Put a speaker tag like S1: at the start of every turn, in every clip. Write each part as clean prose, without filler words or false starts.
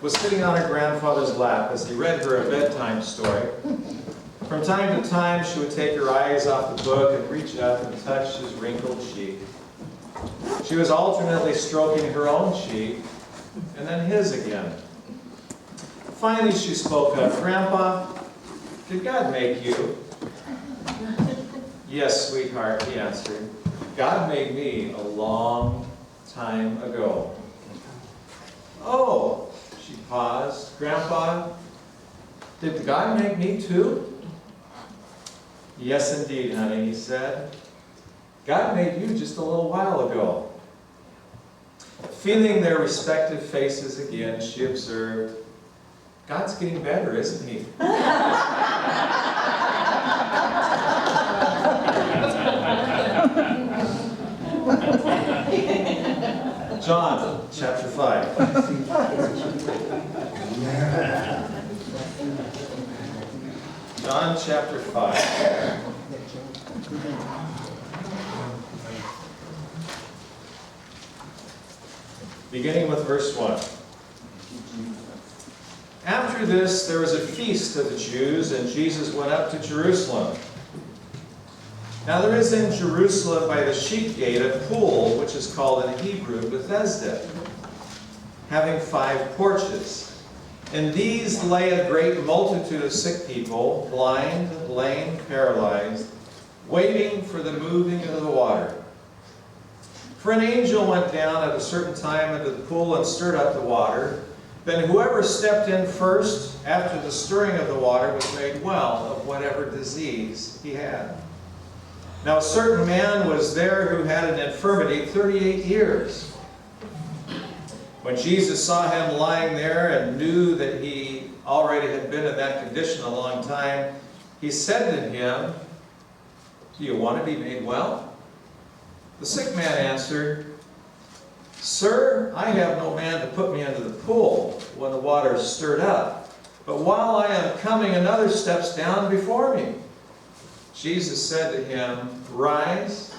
S1: was sitting on her grandfather's lap as he read her a bedtime story. From time to time, she would take her eyes off the book and reach up and touch his wrinkled cheek. She was alternately stroking her own cheek and then his again. Finally, she spoke up. "Grandpa, did God make you?" "Yes, sweetheart," he answered. "God made me a long time ago." "Oh," she paused. "Grandpa, did God make me too?" "Yes, indeed, honey," he said. "God made you just a little while ago." Feeling their respective faces again, she observed, "God's getting better, isn't he?" John chapter 5. John chapter 5. Beginning with verse 1. After this, there was a feast of the Jews, and Jesus went up to Jerusalem. Now there is in Jerusalem by the sheep gate a pool, which is called in Hebrew Bethesda, having 5 porches. In these lay a great multitude of sick people, blind, lame, paralyzed, waiting for the moving of the water. For an angel went down at a certain time into the pool and stirred up the water. Then whoever stepped in first after the stirring of the water was made well of whatever disease he had. Now a certain man was there who had an infirmity 38 years. When Jesus saw him lying there and knew that he already had been in that condition a long time, he said to him, "Do you want to be made well?" The sick man answered, "Sir, I have no man to put me into the pool when the water is stirred up. But while I am coming, another steps down before me." Jesus said to him, "Rise,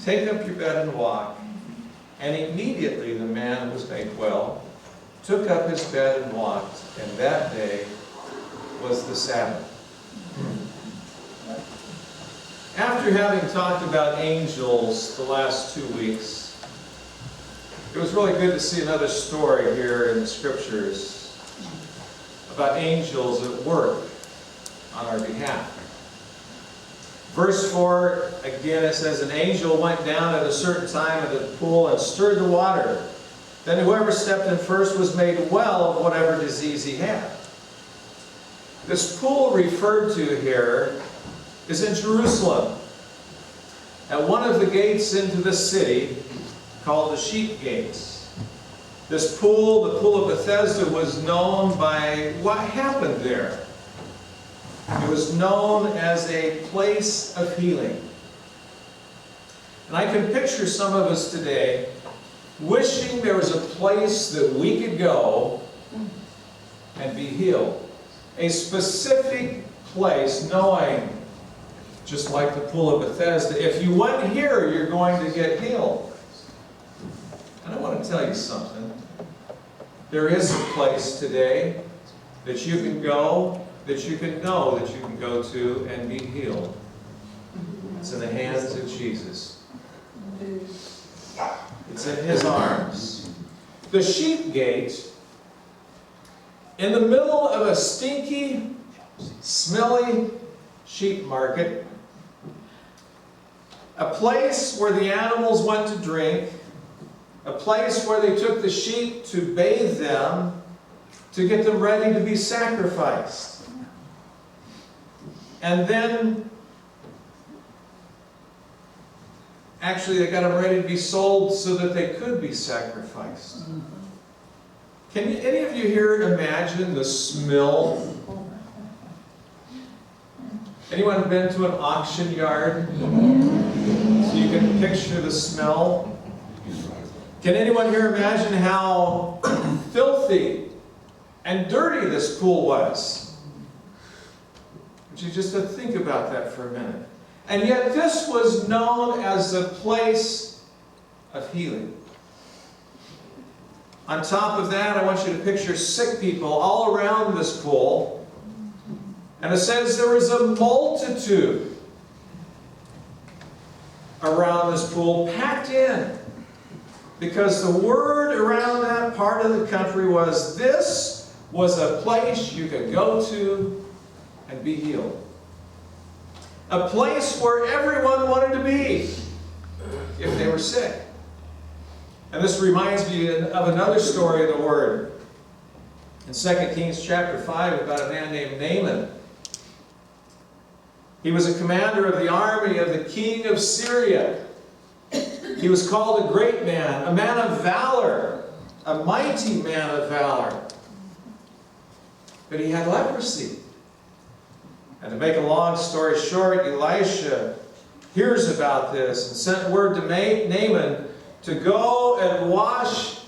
S1: take up your bed and walk." And immediately the man was made well, took up his bed and walked, and that day was the Sabbath. After having talked about angels the last 2 weeks, it was really good to see another story here in the Scriptures about angels at work on our behalf. Verse 4, again it says, "An angel went down at a certain time into the pool and stirred the water. Then whoever stepped in first was made well of whatever disease he had." This pool referred to here is in Jerusalem, at one of the gates into the city called the Sheep Gates. This pool, the Pool of Bethesda, was known by what happened there. It was known as a place of healing. And I can picture some of us today wishing there was a place that we could go and be healed. A specific place, knowing, just like the Pool of Bethesda, if you went here, you're going to get healed. And I want to tell you something. There is a place today that you can go, that you can know that you can go to and be healed. It's in the hands of Jesus. It's in His arms. The sheep gate, in the middle of a stinky, smelly sheep market, a place where the animals went to drink, a place where they took the sheep to bathe them, to get them ready to be sacrificed. And then, actually, they got them ready to be sold so that they could be sacrificed. Can any of you here imagine the smell? Anyone been to an auction yard? So you can picture the smell? Can anyone here imagine how filthy and dirty this pool was? Would you just think about that for a minute? And yet this was known as a place of healing. On top of that, I want you to picture sick people all around this pool. And it says there was a multitude around this pool, packed in. Because the word around that part of the country was, this was a place you could go to and be healed. A place where everyone wanted to be if they were sick. And this reminds me of another story of the Word. In 2 Kings chapter 5, about a man named Naaman. He was a commander of the army of the king of Syria. He was called a great man, a man of valor, a mighty man of valor. But he had leprosy. And to make a long story short, Elisha hears about this and sent word to Naaman to go and wash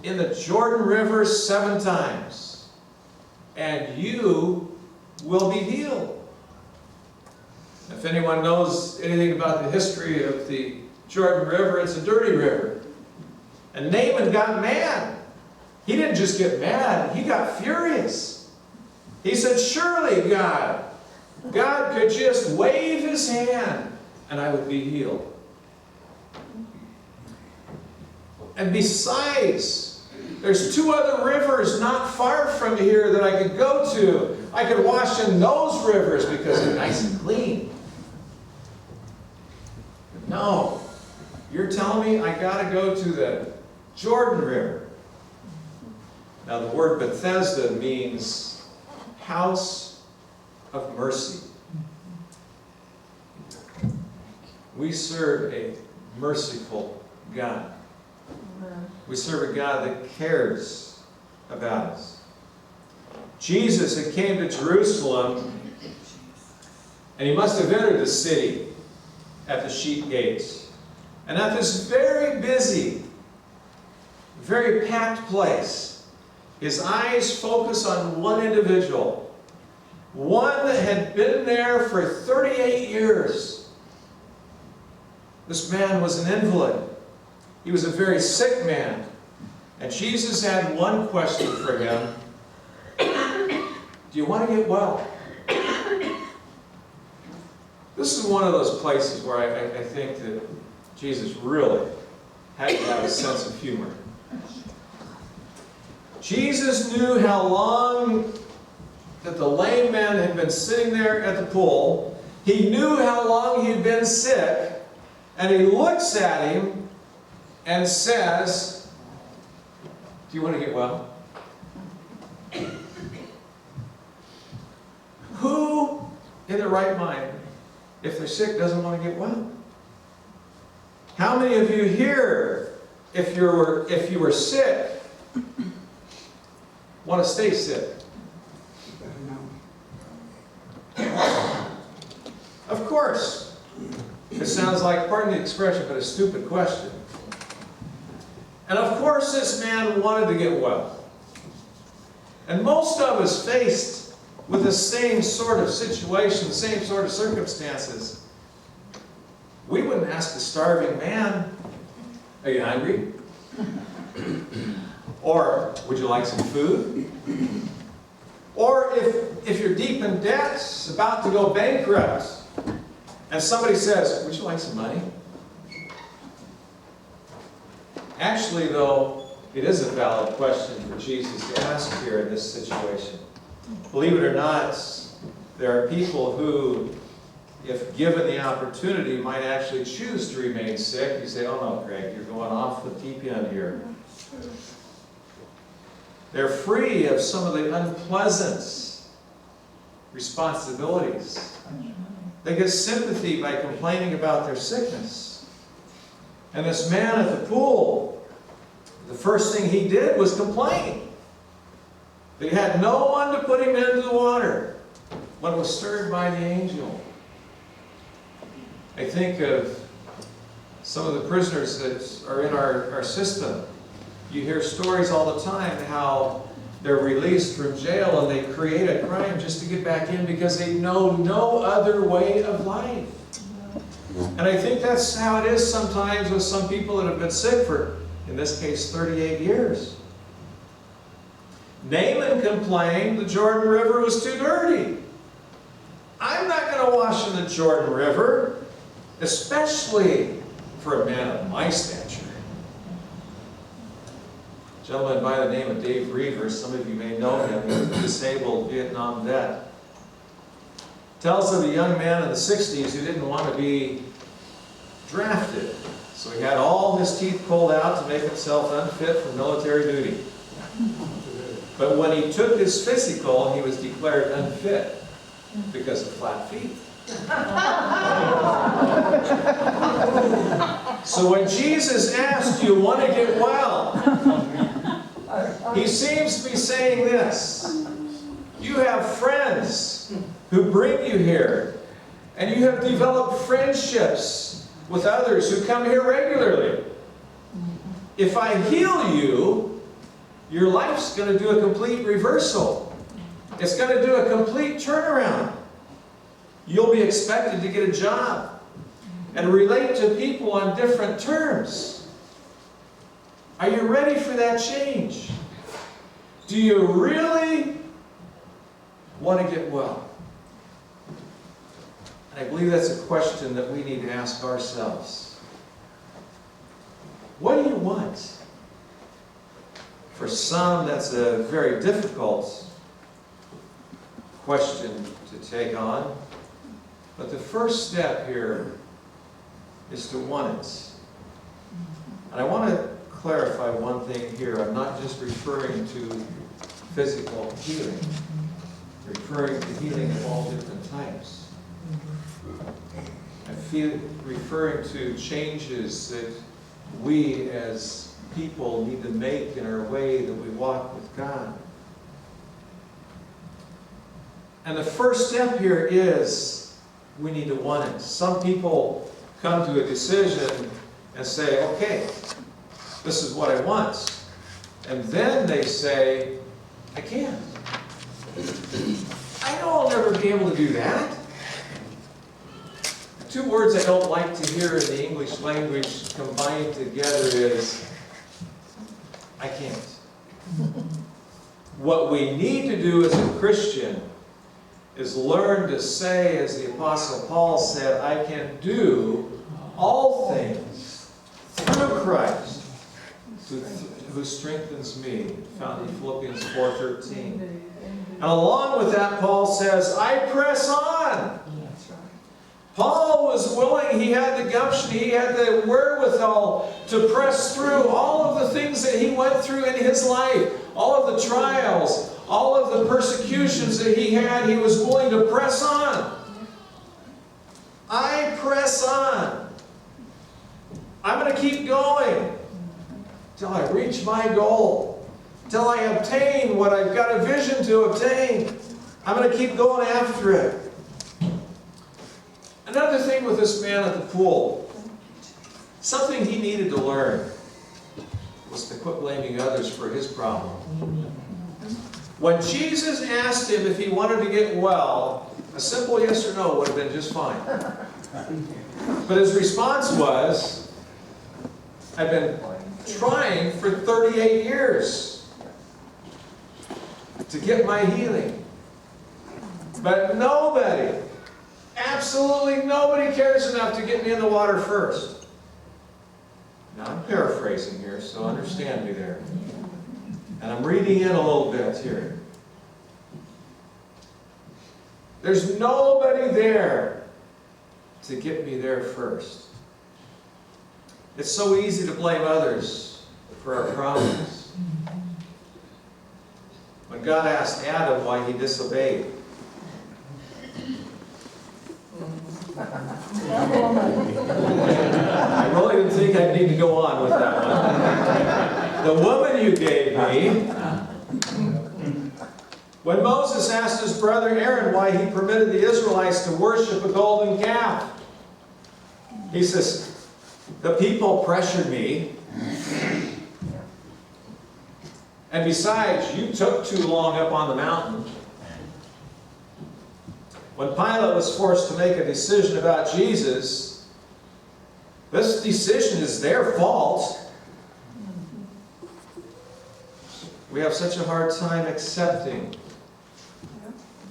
S1: in the Jordan River 7 times, and you will be healed. If anyone knows anything about the history of the Jordan River, it's a dirty river. And Naaman got mad. He didn't just get mad, he got furious. He said, surely God could just wave his hand and I would be healed. And besides, there's 2 other rivers not far from here that I could go to. I could wash in those rivers because they're nice and clean. But no, you're telling me I got to go to the Jordan River. Now the word Bethesda means house of mercy. We serve a merciful God. We serve a God that cares about us. Jesus had came to Jerusalem, and he must have entered the city at the sheep gates. And at this very busy, very packed place, his eyes focus on one individual. One that had been there for 38 years. This man was an invalid. He was a very sick man. And Jesus had one question for him. Do you want to get well? This is one of those places where I think that Jesus really had to have a sense of humor. Jesus knew how long that the lame man had been sitting there at the pool. He knew how long he had been sick. And he looks at him and says, do you want to get well? Who in their right mind, if they're sick, doesn't want to get well? How many of you here, if you were sick, want to stay sick? Of course. It sounds like, pardon the expression, but a stupid question. And of course this man wanted to get well. And most of us faced with the same sort of situation, the same sort of circumstances. We wouldn't ask a starving man, are you hungry? Or, would you like some food? Or if you're deep in debt, about to go bankrupt, and somebody says, would you like some money? Actually, though, it is a valid question for Jesus to ask here in this situation. Believe it or not, there are people who, if given the opportunity, might actually choose to remain sick. You say, oh no, Greg, you're going off the deep end here. They're free of some of the unpleasant responsibilities. They get sympathy by complaining about their sickness. And this man at the pool, the first thing he did was complain that he had no one to put him into the water when it was stirred by the angel. I think of some of the prisoners that are in our system. You hear stories all the time how they're released from jail and they create a crime just to get back in because they know no other way of life. And I think that's how it is sometimes with some people that have been sick for In this case, 38 years. Naaman complained the Jordan River was too dirty. I'm not going to wash in the Jordan River, especially for a man of my stature. A gentleman by the name of Dave Reaver, some of you may know him, he's a disabled Vietnam vet, tells of a young man in the 60s who didn't want to be drafted. So he had all his teeth pulled out to make himself unfit for military duty. But when he took his physical, he was declared unfit because of flat feet. So when Jesus asked, "Do you want to get well?" he seems to be saying this: you have friends who bring you here, and you have developed friendships with others who come here regularly. If I heal you, your life's going to do a complete reversal. It's going to do a complete turnaround. You'll be expected to get a job and relate to people on different terms. Are you ready for that change? Do you really want to get well? And I believe that's a question that we need to ask ourselves. What do you want? For some, that's a very difficult question to take on. But the first step here is to want it. And I want to clarify one thing here. I'm not just referring to physical healing. I'm referring to healing of all different types. I'm referring to changes that we as people need to make in our way that we walk with God. And the first step here is we need to want it. Some people come to a decision and say, okay, this is what I want. And then they say, I can't. I know I'll never be able to do that. Two words I don't like to hear in the English language combined together is, I can't. What we need to do as a Christian is learn to say, as the Apostle Paul said, I can do all things through Christ who strengthens me, found in Philippians 4:13. And along with that, Paul says, I press on. Paul was willing, he had the gumption, he had the wherewithal to press through all of the things that he went through in his life, all of the trials, all of the persecutions that he had. He was willing to press on. I press on. I'm going to keep going till I reach my goal, till I obtain what I've got a vision to obtain. I'm going to keep going after it. Another thing with this man at the pool, something he needed to learn was to quit blaming others for his problem. When Jesus asked him if he wanted to get well, a simple yes or no would have been just fine. But his response was, I've been trying for 38 years to get my healing. But nobody, absolutely nobody cares enough to get me in the water first. Now I'm paraphrasing here, so understand me there. And I'm reading in a little bit here. There's nobody there to get me there first. It's so easy to blame others for our problems. When God asked Adam why he disobeyed, I really didn't think I'd need to go on with that one. The woman you gave me. When Moses asked his brother Aaron why he permitted the Israelites to worship a golden calf, he says, the people pressured me. And besides, you took too long up on the mountain. When Pilate was forced to make a decision about Jesus, this decision is their fault. We have such a hard time accepting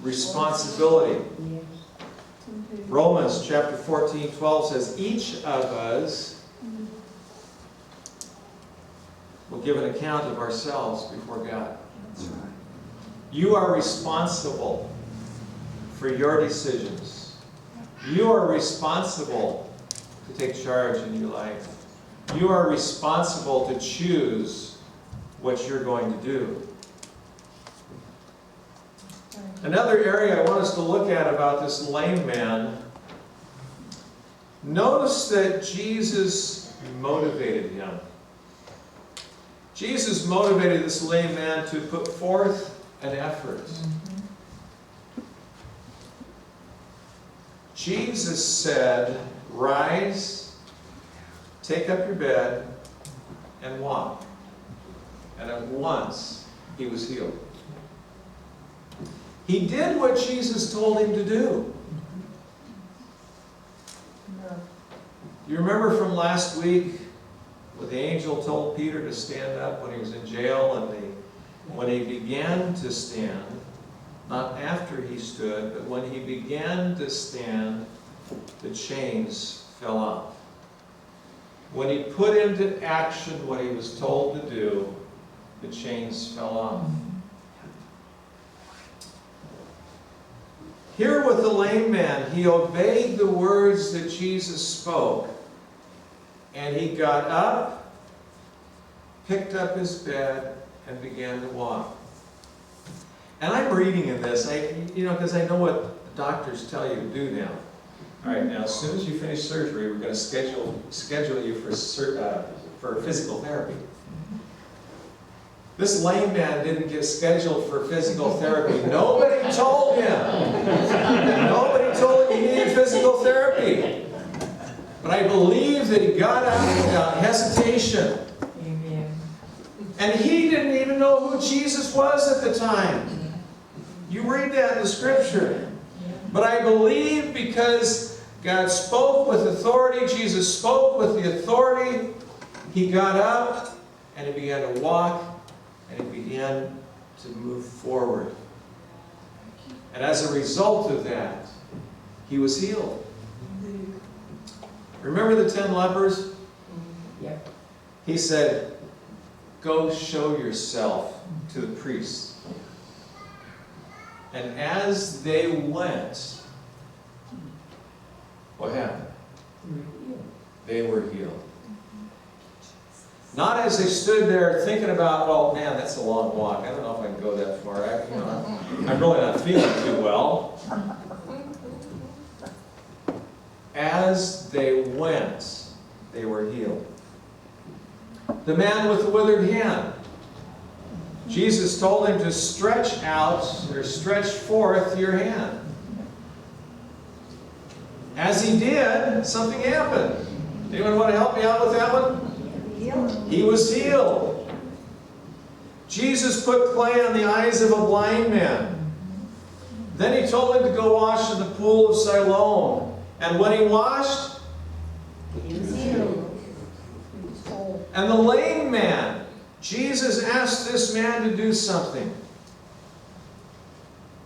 S1: responsibility. Romans chapter 14:12 says, each of us will give an account of ourselves before God. You are responsible for your decisions. You are responsible to take charge in your life. You are responsible to choose what you're going to do. Another area I want us to look at about this lame man, notice that Jesus motivated him. Jesus motivated this lame man to put forth an effort. Jesus said, rise, take up your bed, and walk. And at once, he was healed. He did what Jesus told him to do. You remember from last week when the angel told Peter to stand up when he was in jail, and when he began to stand, not after he stood, but when he began to stand, the chains fell off. When he put into action what he was told to do, the chains fell off. Here with the lame man, he obeyed the words that Jesus spoke, and he got up, picked up his bed, and began to walk. And I'm reading in this, because I know what the doctors tell you to do now. All right, now as soon as you finish surgery, we're going to schedule you for physical therapy. This lame man didn't get scheduled for physical therapy. Nobody told him. Nobody told him he needed physical therapy. But I believe that he got out without hesitation. Amen. And he didn't even know who Jesus was at the time. You read that in the scripture. But I believe because God spoke with authority, Jesus spoke with the authority, he got up and he began to walk and he began to move forward. And as a result of that, he was healed. Remember the 10 lepers? Yeah. He said, go show yourself to the priests. And as they went, what happened? They were healed. Not as they stood there thinking about, oh man, that's a long walk. I don't know if I can go that far. I'm really not feeling too well. As they went, they were healed. The man with the withered hand. Jesus told him to stretch out or stretch forth your hand. As he did, something happened. Anyone want to help me out with that one? He was healed. Jesus put clay on the eyes of a blind man. Then he told him to go wash in the pool of Siloam. And when he washed, he was healed. And the lame man, Jesus asked this man to do something.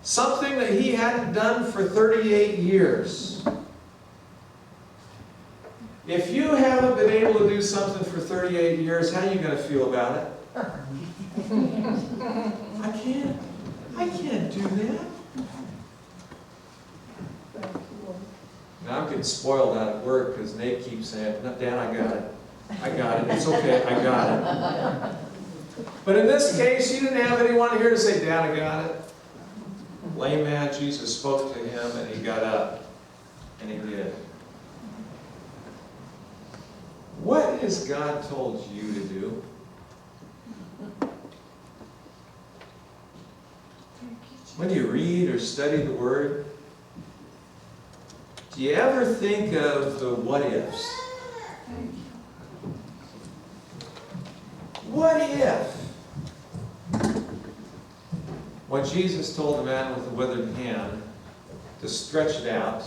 S1: Something that he hadn't done for 38 years. If you haven't been able to do something for 38 years, how are you going to feel about it? I can't do that. Now I'm getting spoiled out at work because Nate keeps saying, no, Dad, I got it. I got it. It's okay. I got it. But in this case, you didn't have anyone here to say, Dad, I got it. Lame man, Jesus spoke to him and he got up. And he did. What has God told you to do? When you read or study the Word, do you ever think of the what ifs? What if? When Jesus told the man with the withered hand to stretch it out,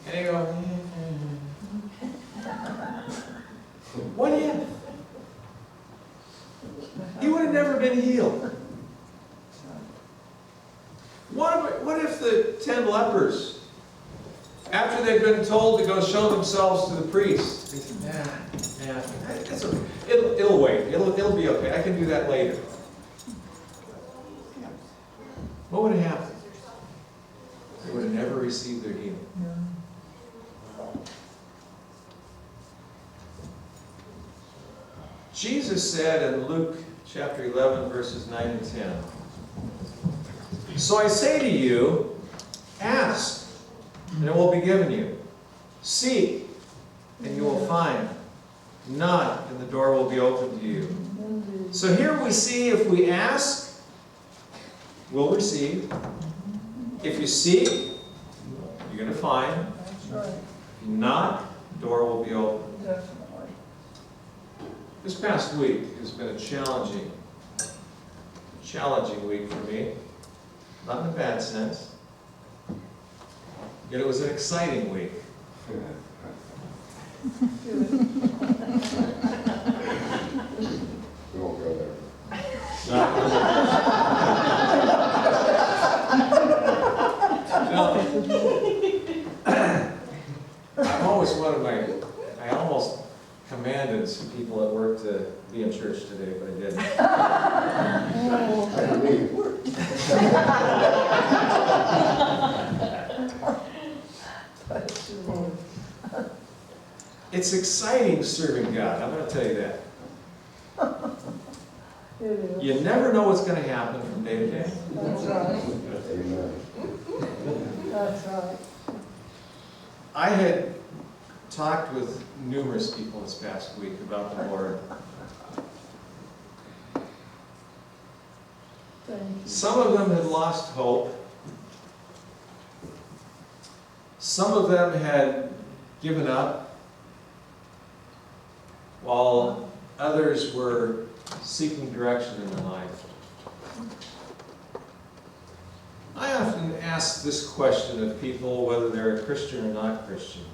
S1: and he goes, what if? he would have never been healed. What if the 10 lepers, after they'd been told to go show themselves to the priest, they said, nah, that's okay. It'll wait. It'll be okay. I can do that later. What would have happened? They would have never received their healing. Jesus said in Luke chapter 11, verses 9 and 10, "So I say to you, ask, and it will be given you. Seek, and you will find. Knock, and the door will be opened to you." So here we see, if we ask, we'll receive. If you seek, you're going to find.
S2: That's right.
S1: If you knock, the door will be open.
S2: Definitely.
S1: This past week has been a challenging week for me. Not in a bad sense. Yet it was an exciting week.
S3: We won't go there.
S1: I've always wanted I almost commanded some people at work to be in church today, but I didn't.
S3: I believe.
S1: It's exciting serving God, I'm going to tell you that.
S2: It is.
S1: You never know what's going to happen from day to day.
S2: That's right.
S3: Amen.
S2: That's right.
S1: I had talked with numerous people this past week about the Lord.
S2: Thank you.
S1: Some of them had lost hope. Some of them had given up, while others were seeking direction in their life. I often ask this question of people, whether they're a Christian or not Christian.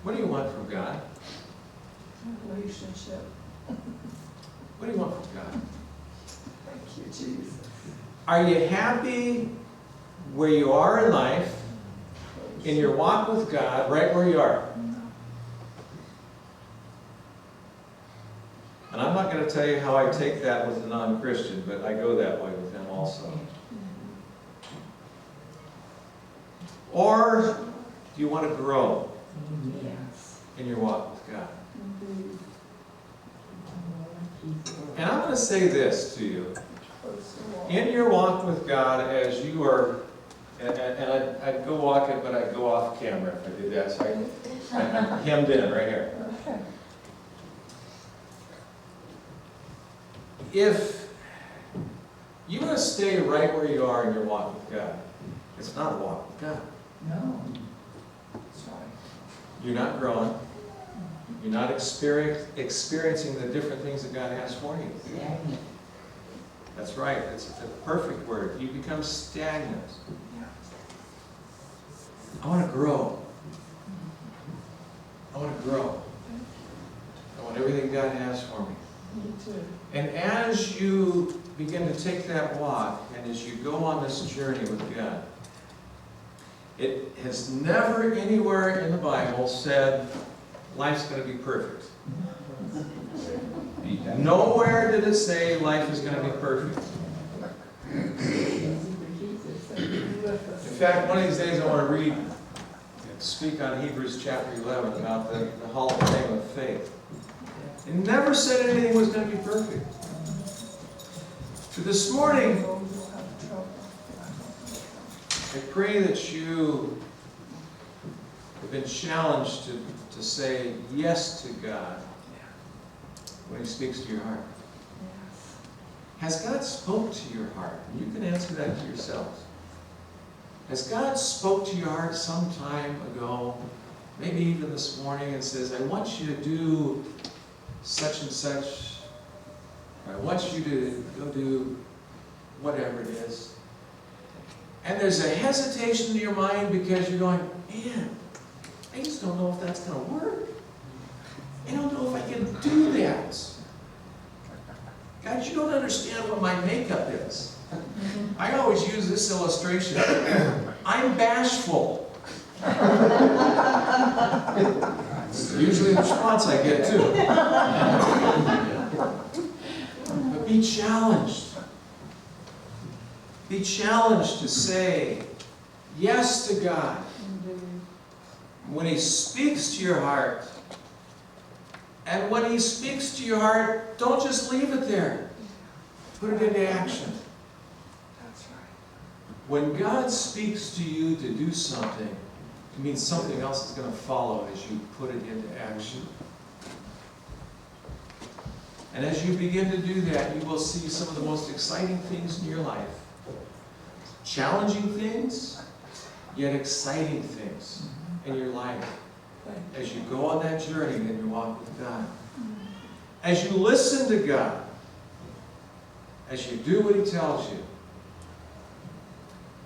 S1: What do you want from God?
S2: Relationship.
S1: What do you want from God?
S2: Thank you, Jesus.
S1: Are you happy where you are in life, in your walk with God, right where you are? And I'm not going to tell you how I take that with a non-Christian, but I go that way with them also. Or do you want to grow in your walk with God? And I'm going to say this to you. In your walk with God, as you are, and I'd go walk it, but I'd go off camera if I did that, so I'm hemmed in right here.
S2: Okay.
S1: If you want to stay right where you are in your walk with God, it's not a walk with God.
S2: No. That's right.
S1: You're not growing. You're not experiencing the different things that God has for you.
S2: Stagnant.
S1: That's right. It's a perfect word. You become stagnant. I want to grow. I want to grow. I want everything God has for me.
S2: Me too.
S1: And as you begin to take that walk, and as you go on this journey with God, it has never anywhere in the Bible said life's going to be perfect. Nowhere did it say life is going to be perfect. In fact, one of these days I want to speak on Hebrews chapter 11 about the Hall of Fame of faith. It never said anything was going to be perfect. So this morning, I pray that you have been challenged to say yes to God when He speaks to your heart. Has God spoke to your heart? You can answer that to yourselves. Has God spoke to your heart some time ago, maybe even this morning, and says, I want you to do such and such, or I want you to go do whatever it is. And there's a hesitation in your mind because you're going, man, I just don't know if that's going to work. I don't know if I can do God, you don't understand what my makeup is. I always use this illustration. I'm bashful. It's usually the response I get too. But be challenged. Be challenged to say yes to God. When He speaks to your heart, and when He speaks to your heart, don't just leave it there. Put it into action.
S2: That's right.
S1: When God speaks to you to do something, it means something else is going to follow as you put it into action. And as you begin to do that, you will see some of the most exciting things in your life. Challenging things, yet exciting things in your life. As you go on that journey and you walk with God. As you listen to God. As you do what He tells you.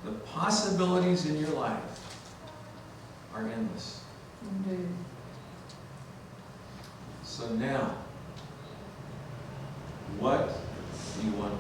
S1: The possibilities in your life are endless.
S2: Indeed.
S1: So now, what do you want